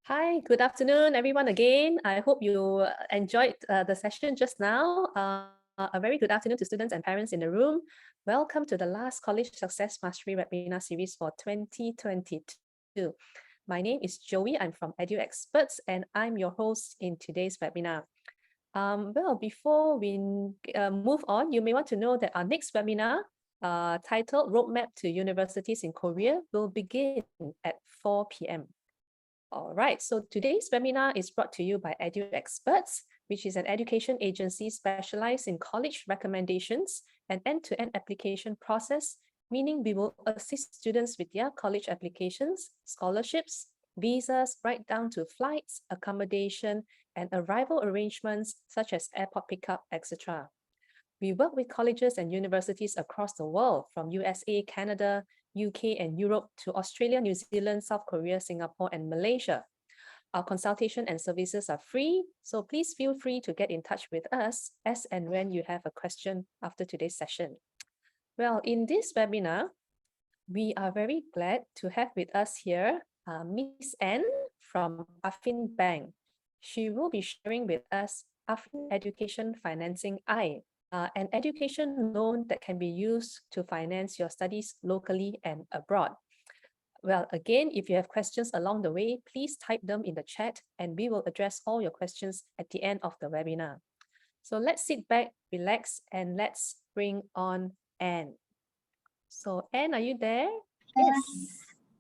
Hi, good afternoon, everyone again. I hope you enjoyed the session just now. A very good afternoon to students and parents in the room. Welcome to the last College Success Mastery webinar series for 2022. My name is Joey. I'm from Edu Experts, and I'm your host in today's webinar. Well, before we move on, you may want to know that our next webinar, titled Roadmap to Universities in Korea, will begin at 4 p.m. All right, so today's webinar is brought to you by Edu Experts, which is an education agency specialized in college recommendations and end-to-end application process, meaning we will assist students with their college applications, scholarships, visas, right down to flights, accommodation, and arrival arrangements such as airport pickup, etc. We work with colleges and universities across the world, from USA, Canada, UK and Europe to Australia, New Zealand, South Korea, Singapore, and Malaysia. Our consultation and services are free, so please feel free to get in touch with us as and when you have a question after today's session. Well, in this webinar, we are very glad to have with us here Miss Anne from AFFIN Bank. She will be sharing with us AFFIN Education Financing-i, an education loan that can be used to finance your studies locally and abroad. Well, again, if you have questions along the way, please type them in the chat and we will address all your questions at the end of the webinar. So let's sit back, relax, and let's bring on Anne. So Anne, are you there? Yes.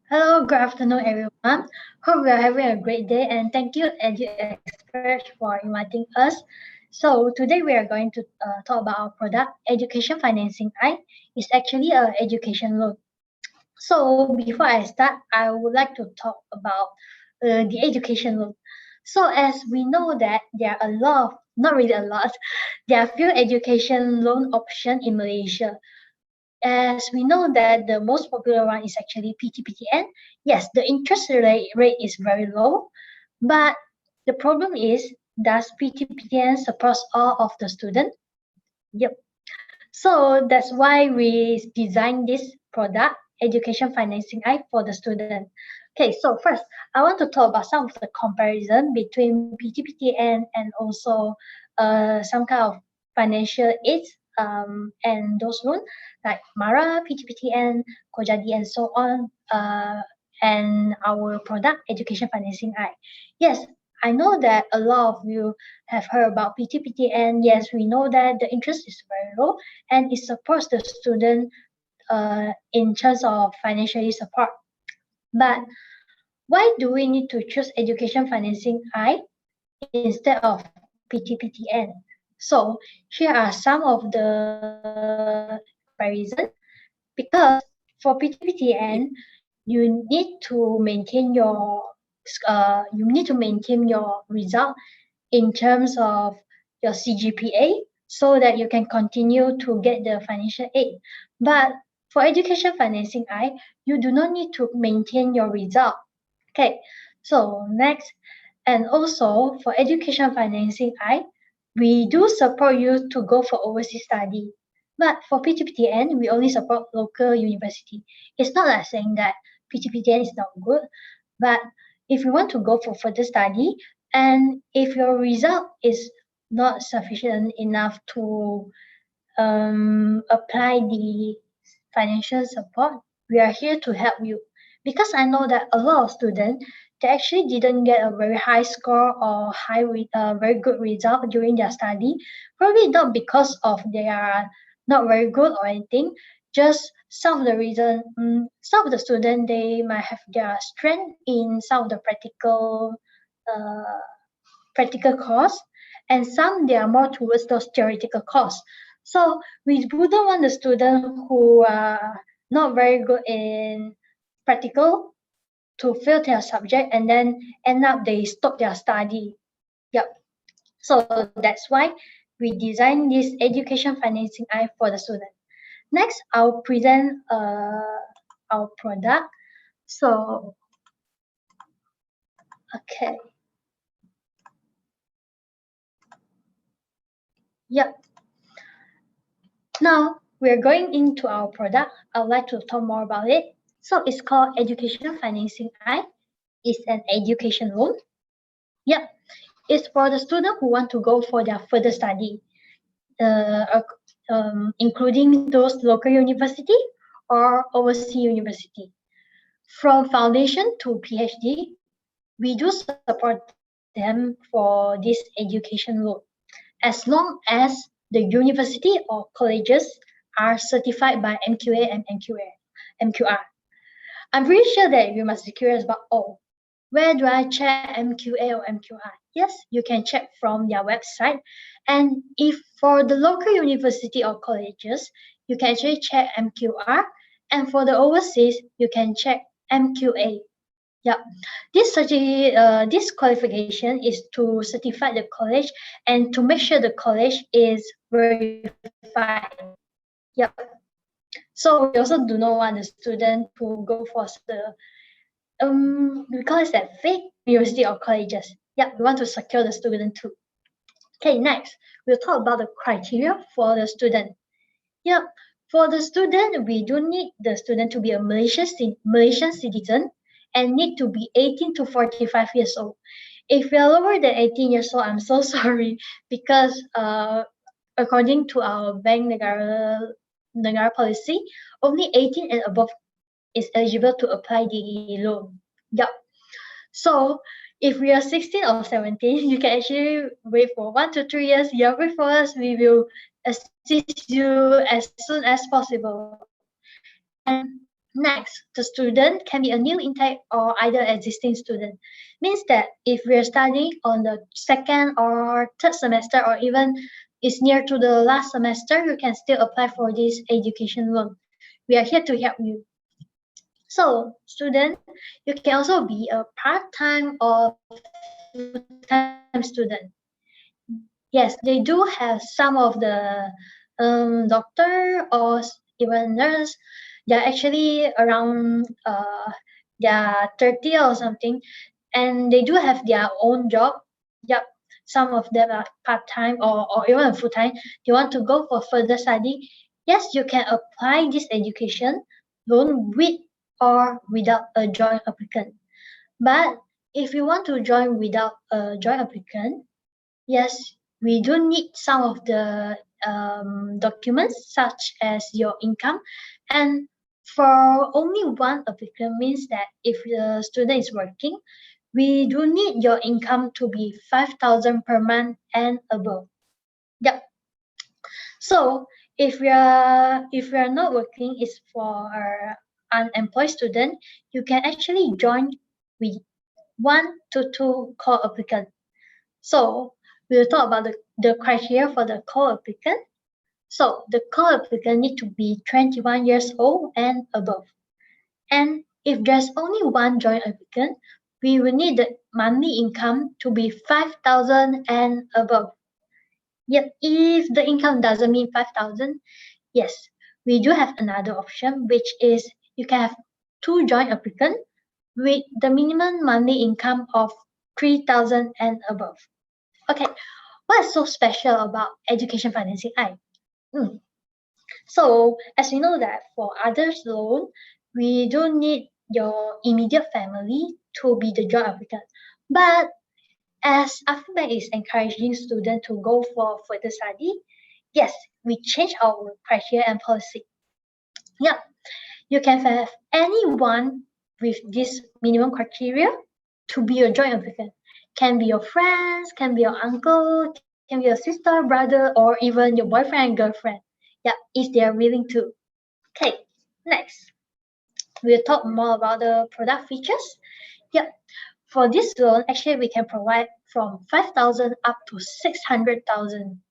Hello, good afternoon, everyone. Hope we are having a great day, and thank you, Edu Experts, for inviting us. So today we are going to talk about our product, Education Financing-i. It's actually an education loan. So before I start, I would like to talk about the education loan. So as we know that there are a lot of, not really a lot, there are few education loan options in Malaysia. As we know that the most popular one is actually PTPTN. Yes, the interest rate is very low, but the problem is, does PTPTN support all of the students? Yep. So that's why we designed this product, Education Financing-i, for the student. Okay, so first, I want to talk about some of the comparison between PTPTN and also some kind of financial aids and those loans like MARA, PTPTN, Kojadi, and so on, and our product, Education Financing-i. Yes, I know that a lot of you have heard about PTPTN. Yes, we know that the interest is very low and it supports the student in terms of financially support. But why do we need to choose Education Financing-i instead of PTPTN? So here are some of the comparison. Because for PTPTN, you need to maintain your result in terms of your CGPA so that you can continue to get the financial aid. But for Education Financing-i, you do not need to maintain your result. Okay, so next, and also for Education Financing-i, we do support you to go for overseas study. But for PTPTN, we only support local university. It's not like saying that PTPTN is not good, but if you want to go for further study, and if your result is not sufficient enough to apply the financial support, we are here to help you. Because I know that a lot of students, they actually didn't get a very high score or very good result during their study. Probably not because of they are not very good or anything. Just some of the reason, some of the students, they might have their strength in some of the practical course, and some they are more towards those theoretical course. So we wouldn't want the student who are not very good in practical to fail their subject and then end up they stop their study. Yep. So that's why we designed this Education Financing-i for the student. Next, I'll present our product. So, okay. Yep. Now we're going into our product. I would like to talk more about it. So it's called Education Financing-i. is an education loan. Yeah, it's for the student who want to go for their further study, including those local university or overseas university. From foundation to PhD, we do support them for this education loan, as long as the university or colleges are certified by MQA and MQR. I'm pretty sure that you must be curious about, oh, where do I check MQA or MQR? Yes, you can check from their website. And if for the local university or colleges, you can actually check MQR. And for the overseas, you can check MQA. Yeah, this qualification is to certify the college and to make sure the college is verified. Yep. So we also do not want the student to go for we call it that fake university or colleges. Yeah, we want to secure the student too. Okay, next we'll talk about the criteria for the student. Yeah, for the student, we do need the student to be a Malaysian citizen and need to be 18 to 45 years old. If you're lower than 18 years old, I'm so sorry because according to our Bank Negara policy, only 18 and above is eligible to apply the loan. Yep. So if we are 16 or 17, you can actually wait for 1 to 3 years. Yeah, wait for us. We will assist you as soon as possible. And next, the student can be a new intake or either existing student. Means that if we are studying on the second or third semester or even is near to the last semester, you can still apply for this education loan. We are here to help you. So, student, you can also be a part-time or full-time student. Yes, they do have some of the doctor or even nurse. They're actually around they're 30 or something, and they do have their own job. Yep, some of them are part-time or even full-time. They want to go for further study. Yes, you can apply this education loan with or without a joint applicant. But if you want to join without a joint applicant, yes, we do need some of the documents such as your income. And for only one applicant means that if the student is working, we do need your income to be 5,000 per month and above. Yep. So if we are not working is for unemployed student, you can actually join with 1 to 2 co-applicants. So we'll talk about the criteria for the co-applicant. So the co-applicant need to be 21 years old and above. And if there's only one joint applicant, we will need the monthly income to be 5,000 and above. Yet if the income doesn't mean 5,000, yes, we do have another option, which is you can have two joint applicants with the minimum monthly income of 3,000 and above. Okay, what's so special about education financing? So as we know that for others loan, we don't need your immediate family to be the joint applicant. But as AFFIN Bank is encouraging students to go for further study, yes, we change our criteria and policy. Yeah, you can have anyone with this minimum criteria to be a joint applicant. Can be your friends, can be your uncle, can be your sister, brother, or even your boyfriend and girlfriend. Yeah, if they are willing to. Okay, next. We'll talk more about the product features. Yep. For this loan, actually we can provide from 5,000 up to 600,000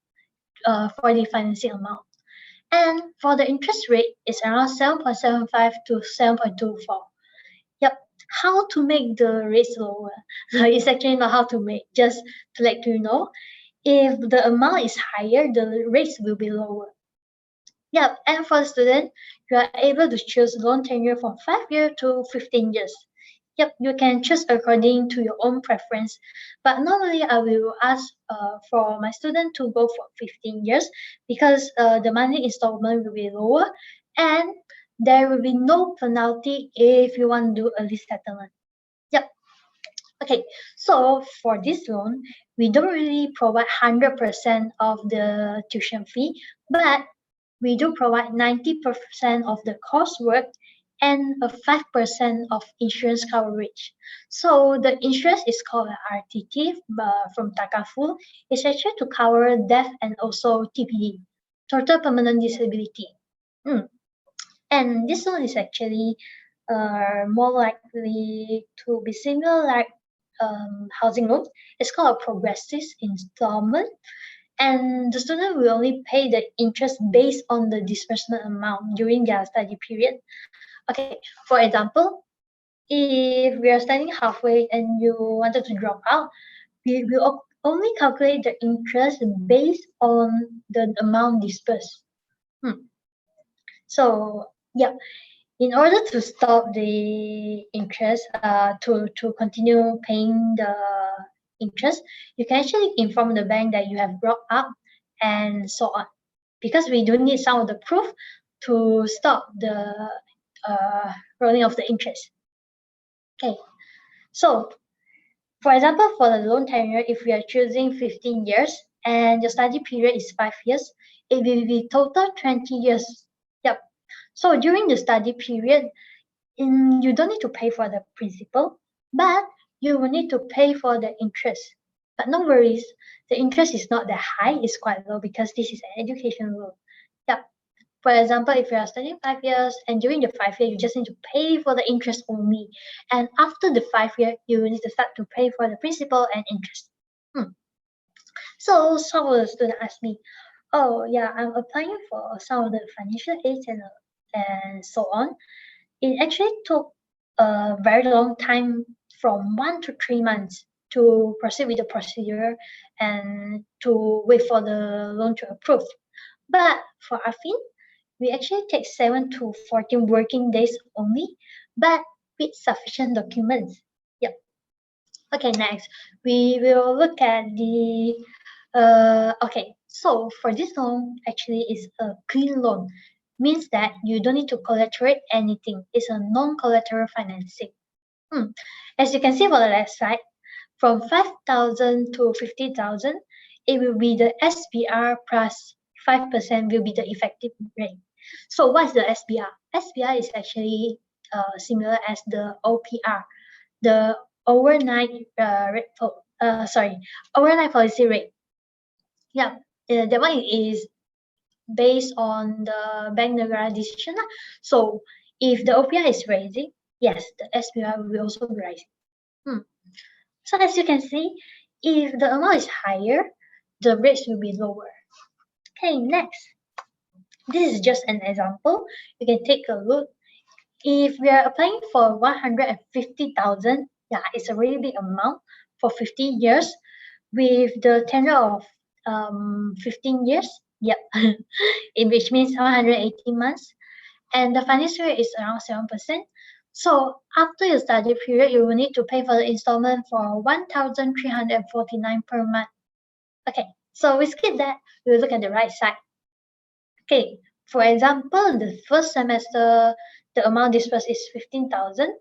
for the financing amount. And for the interest rate, it's around 7.75 to 7.24. Yep. How to make the rates lower? It's actually not how to make, just to let you know. If the amount is higher, the rates will be lower. Yep, and for the student, you are able to choose loan tenure from 5 years to 15 years. Yep, you can choose according to your own preference. But normally, I will ask for my student to go for 15 years because the monthly installment will be lower and there will be no penalty if you want to do early settlement. Yep. Okay, so for this loan, we don't really provide 100% of the tuition fee, but we do provide 90% of the coursework and a 5% of insurance coverage. So the insurance is called RTT from Takafu. It's actually to cover death and also TPD, total permanent disability. And this one is actually more likely to be similar like housing loan. It's called a progressive installment, and the student will only pay the interest based on the disbursement amount during their study period. Okay, for example, if we are studying halfway and you wanted to drop out, we will only calculate the interest based on the amount disbursed. So yeah, in order to stop the interest, to continue paying the interest, you can actually inform the bank that you have brought up and so on. Because we do need some of the proof to stop the rolling of the interest. Okay, so for example, for the loan tenure, if we are choosing 15 years and your study period is 5 years, it will be total 20 years. Yep. So during the study period, you don't need to pay for the principal, but you will need to pay for the interest. But no worries, the interest is not that high, it's quite low because this is an education loan. Yeah. For example, if you are studying 5 years and during the 5 year, you just need to pay for the interest only. And after the 5 year, you will need to start to pay for the principal and interest. So some of the students ask me, oh yeah, I'm applying for some of the financial aids and so on. It actually took a very long time from 1 to 3 months to proceed with the procedure and to wait for the loan to approve. But for AFFIN, we actually take 7 to 14 working days only, but with sufficient documents. Yep. Okay, next we will look at the okay. So for this loan, actually is a clean loan, means that you don't need to collaterate anything. It's a non-collateral financing. As you can see for the left side, from 5,000 to 50,000, it will be the SBR plus 5% will be the effective rate. So what's the SBR? SBR is actually similar as the OPR, the overnight overnight policy rate. Yeah, that one is based on the Bank Negara decision. So if the OPR is rising, yes, the SBR will also be rising. So as you can see, if the amount is higher, the rates will be lower. Okay, next. This is just an example. You can take a look. If we are applying for 150,000, yeah, it's a really big amount for 15 years with the tenure of 15 years. Yep, which means 180 months. And the financing rate is around 7%. So after your study period, you will need to pay for the installment for 1,349 per month. Okay, so we skip that. We will look at the right side. Okay, for example, the first semester, the amount disbursed is 15,000.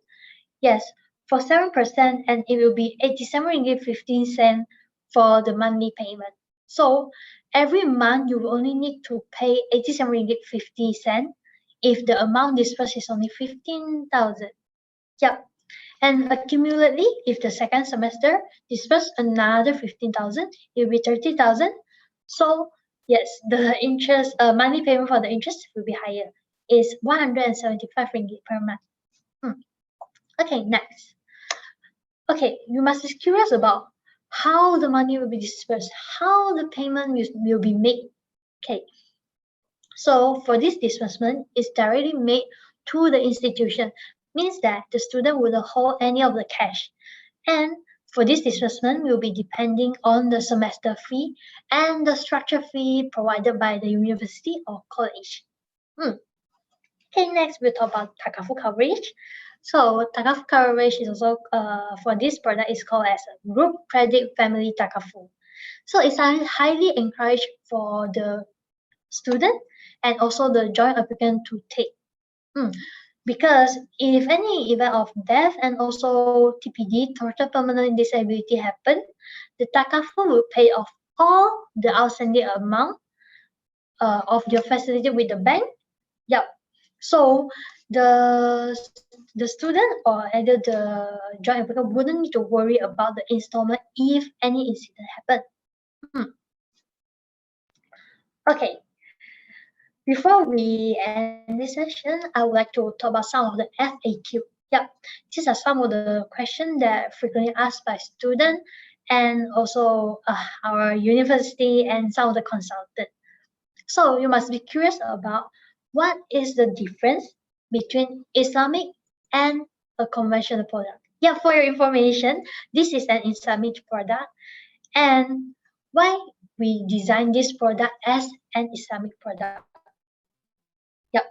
Yes, for 7%, and it will be 87 ringgit 15 cent for the monthly payment. So every month you will only need to pay 87 ringgit 50 cent if the amount disbursed is only 15,000. Yep. And accumulately, if the second semester disburse another 15,000, it will be 30,000. So yes, the interest, monthly payment for the interest will be higher. It's 175 ringgit per month. Okay, next. Okay, you must be curious about how the money will be dispersed, how the payment will be made. Okay, so for this disbursement, it's directly made to the institution, means that the student wouldn't hold any of the cash. And for this disbursement will be depending on the semester fee and the structure fee provided by the university or college. Okay, next we'll talk about Takafu coverage. So Takafu coverage is also for this product is called as a group credit family Takafu. So it's highly encouraged for the student and also the joint applicant to take. Because if any event of death and also TPD, total permanent disability happen, the TAKAFU will pay off all the outstanding amount of your facility with the bank. Yep. So the student or either the joint applicant wouldn't need to worry about the installment if any incident happen. Okay. Before we end this session, I would like to talk about some of the FAQ. Yep, these are some of the questions that frequently asked by students and also our university and some of the consultants. So you must be curious about what is the difference between Islamic and a conventional product. Yeah, for your information, this is an Islamic product and why we designed this product as an Islamic product. Yep,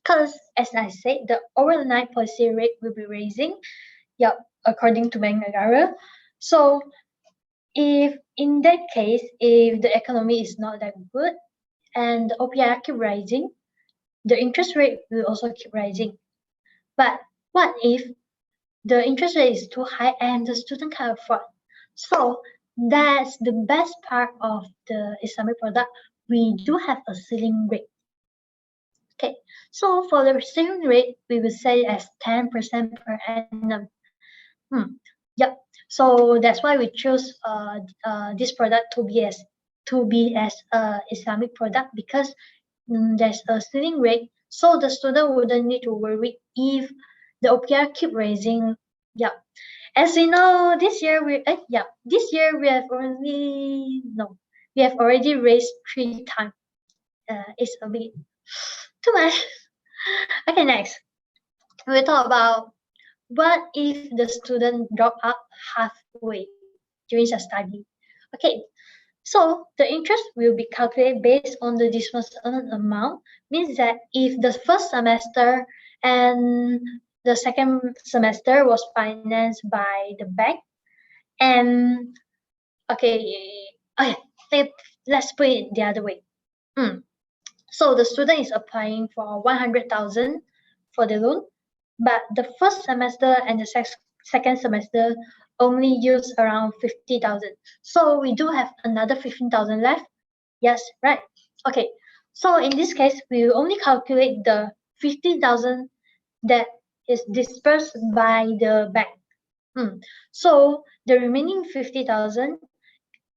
because as I said, the overnight policy rate will be raising, yep, according to Bank Negara. So if in that case, if the economy is not that good and the OPR keep rising, the interest rate will also keep rising. But what if the interest rate is too high and the student can't afford? So that's the best part of the Islamic product. We do have a ceiling rate. Okay, so for the ceiling rate, we will say as 10% per annum. Yep. So that's why we choose this product to be as Islamic product because there's a ceiling rate, so the student wouldn't need to worry if the OPR keep raising. Yeah, as we know, this year we have already raised 3 times. It's a bit too much. Okay, next we'll talk about what if the student drop out halfway during the study. Okay, so the interest will be calculated based on the disbursement amount. Means that if the first semester and the second semester was financed by the bank, and okay, let's put it the other way. So the student is applying for 100,000 for the loan, but the first semester and the second semester only use around 50,000. So we do have another 15,000 left. Yes, right. Okay. So in this case, we will only calculate the 50,000 that is dispersed by the bank. So the remaining 50,000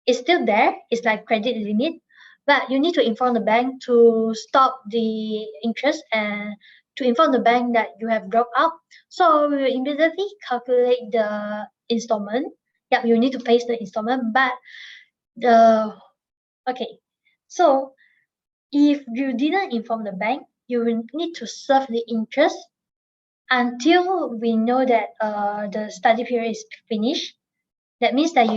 is still there. It's like credit limit, but you need to inform the bank to stop the interest and to inform the bank that you have dropped out. So we will immediately calculate the installment. Yeah, you need to pay the installment, but okay. So if you didn't inform the bank, you will need to serve the interest until we know that the study period is finished. That means that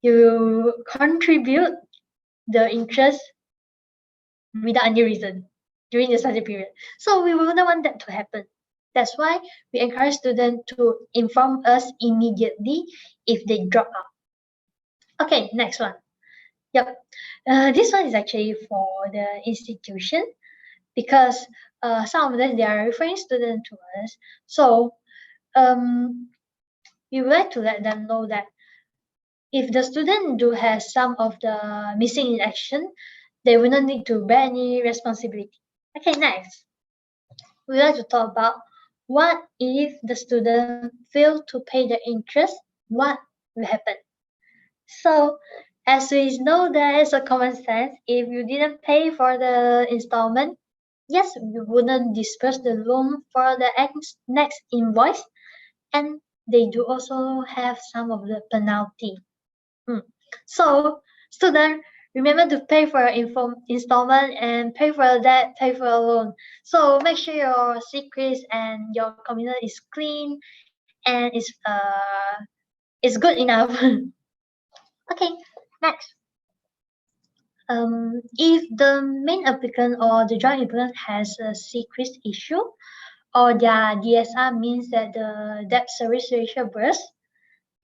you contribute the interest without any reason during the study period. So we wouldn't want that to happen. That's why we encourage students to inform us immediately if they drop out. Okay, next one. Yep, this one is actually for the institution because some of them they are referring students to us. So we would like to let them know that if the student do has some of the missing in action, they will not need to bear any responsibility. Okay, next. We like to talk about what if the student fail to pay the interest, what will happen? So as we know there is a common sense, if you didn't pay for the installment, yes, you wouldn't disperse the loan for the next invoice, and they do also have some of the penalty. So student, remember to pay for your installment and pay for that, pay for a loan. So make sure your secrets and your computer is clean and is good enough. Okay, next. If the main applicant or the joint applicant has a secrets issue or their DSR means that the debt service ratio bursts,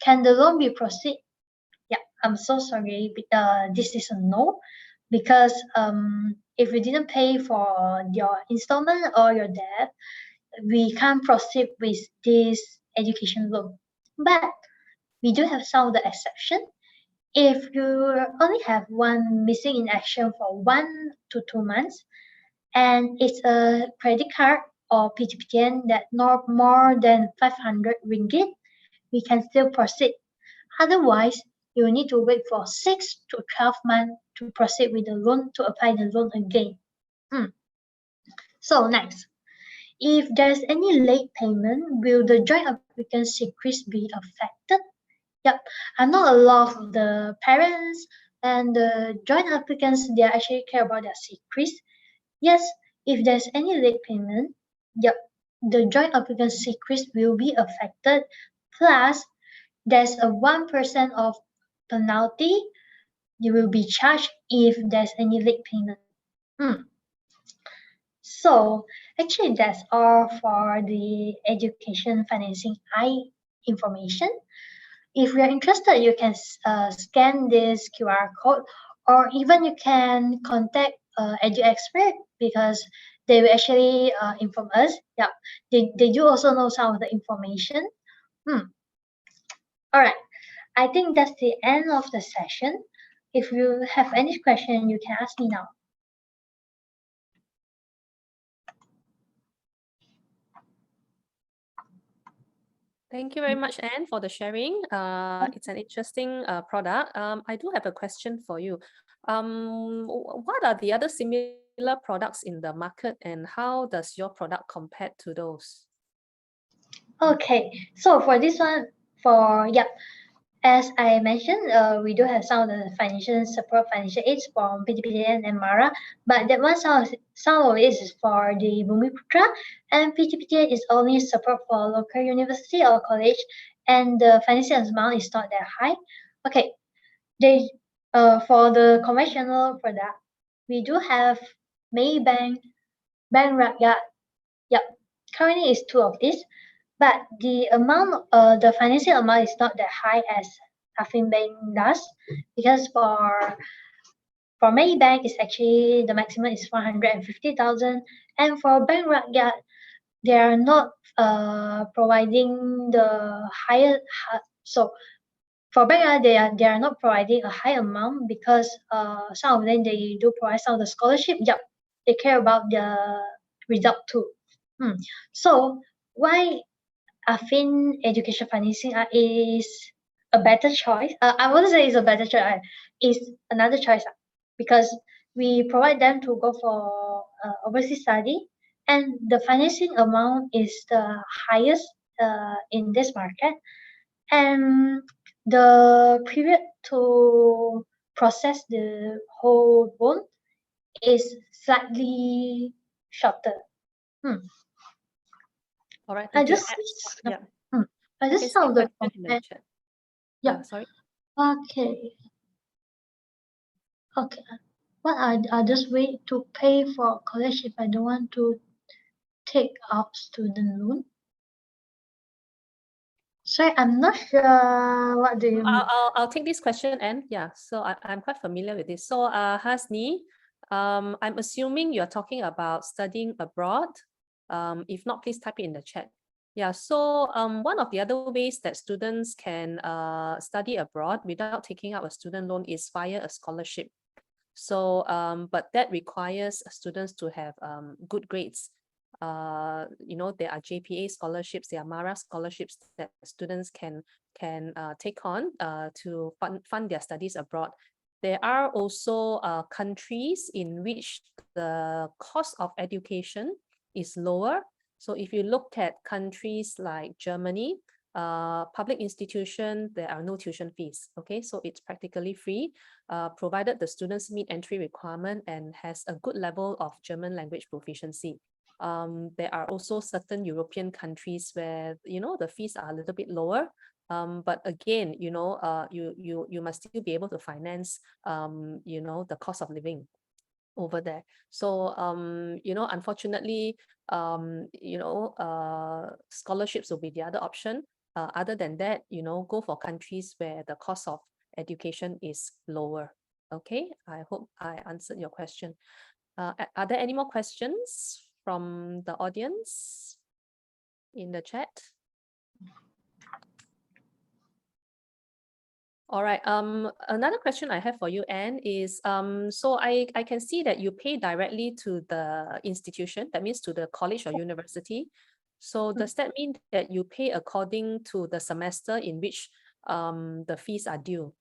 can the loan be proceed? Yeah, I'm so sorry, but this is a no. because if you didn't pay for your installment or your debt, we can't proceed with this education loan. But we do have some of the exception. If you only have one missing in action for 1 to 2 months, and it's a credit card or PTPTN that not more than 500 ringgit, we can still proceed. Otherwise, you will need to wait for 6 to 12 months to proceed with the loan to apply the loan again. So next, if there's any late payment, will the joint applicant secrets be affected? Yep, I know a lot of the parents and the joint applicants, they actually care about their secrets. Yes, if there's any late payment, yep, the joint applicant secrets will be affected. Plus, there's a 1% of penalty you will be charged if there's any late payment. So actually that's all for the education financing I information. If you're interested, you can scan this QR code, or even you can contact Edu Expert because they will actually inform us. Yeah, they do also know some of the information. All right, I think that's the end of the session. If you have any question, you can ask me now. Thank you very much, Anne, for the sharing. It's an interesting product. I do have a question for you. What are the other similar products in the market, and how does your product compare to those? Okay, so for this one, as I mentioned, we do have some of the financial support, financial aids from PTPTN and MARA, but that one some of it is for the Bumiputra, and PTPTN is only support for local university or college, and the financial amount is not that high. Okay, they for the conventional product, we do have Maybank, Bank Rakyat. Yep, currently is two of these. But the amount, the financial amount is not that high as AFFIN Bank does, because for Maybank, it's actually the maximum is 450,000, and for Bank Rakyat, they are not providing the higher. So for Bank Rakyat, they are not providing a high amount because some of them they do provide some of the scholarship. Yep, they care about the result too. So why AFFIN Education Financing-i is a better choice. I wouldn't say it's a better choice. It's another choice because we provide them to go for overseas study, and the financing amount is the highest in this market, and the period to process the whole loan is slightly shorter. All right, I thank you. just Yeah. I just Okay, saw same the question in the comment. chat. Yeah. Sorry. Okay. Okay. What are others way to pay for college if I don't want to take out student loan? Sorry, I'm not sure what do you mean. I'll take this question, and yeah, so I'm quite familiar with this. So Hasni, I'm assuming you're talking about studying abroad. If not, please type it in the chat. Yeah, so one of the other ways that students can study abroad without taking out a student loan is via a scholarship. So but that requires students to have good grades. There are JPA scholarships, there are MARA scholarships that students can take on to fund their studies abroad. There are also countries in which the cost of education is lower. So if you look at countries like Germany, public institution, there are no tuition fees. Okay, so it's practically free, provided the students meet entry requirement and has a good level of German language proficiency. There are also certain European countries where the fees are a little bit lower, but again, you must still be able to finance the cost of living over there. So unfortunately, scholarships will be the other option. Other than that, go for countries where the cost of education is lower. Okay, I hope I answered your question. Are there any more questions from the audience in the chat? All right. Another question I have for you, Anne, is so I can see that you pay directly to the institution, that means to the college or university. So does that mean that you pay according to the semester in which the fees are due?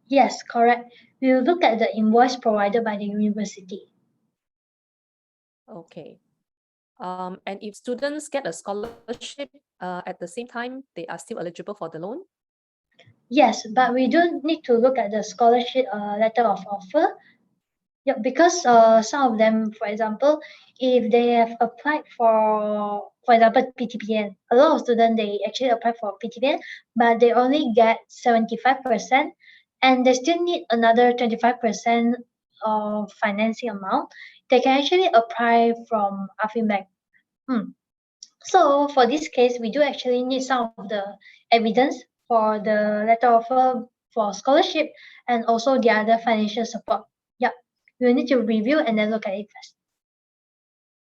Yes, correct. We will look at the invoice provided by the university. Okay. And if students get a scholarship at the same time, they are still eligible for the loan? Yes, but we do need to look at the scholarship letter of offer. Yeah, because some of them, for example, if they have applied for example, PTPN, a lot of students they actually apply for PTPN, but they only get 75%, and they still need another 25% of financing amount. They can actually apply from AFFIN Bank. So for this case, we do actually need some of the evidence for the letter offer for scholarship and also the other financial support. Yeah, we need to review and then look at it first.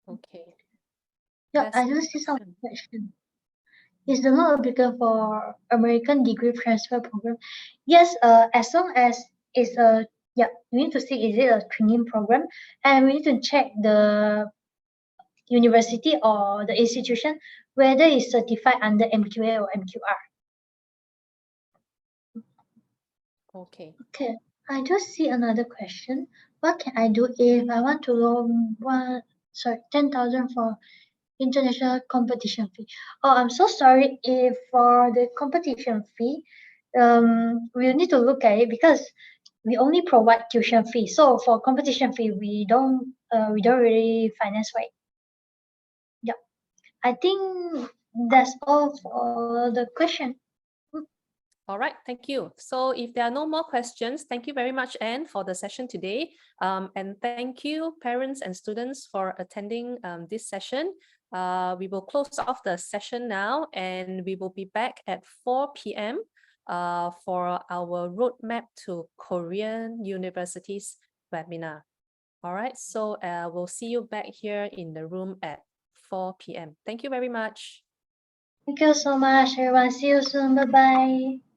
Okay. Yeah, I do see some question. Is the law applicable for American degree transfer program? Yes, as long as it's a we need to see is it a training program, and we need to check the university or the institution whether it's certified under MQA or MQR. Okay. Okay, I just see another question. What can I do if I want to loan 10,000 for international competition fee? Oh, I'm so sorry if for the competition fee, we need to look at it because we only provide tuition fee. So for competition fee, we don't really finance, right? Yeah, I think that's all for the question. All right, thank you. So if there are no more questions, thank you very much, Anne, for the session today. And thank you, parents and students, for attending this session. We will close off the session now, and we will be back at 4 p.m. For our roadmap to Korean universities webinar. All right, so we'll see you back here in the room at 4 p.m. Thank you very much. Thank you so much, everyone. See you soon. Bye bye.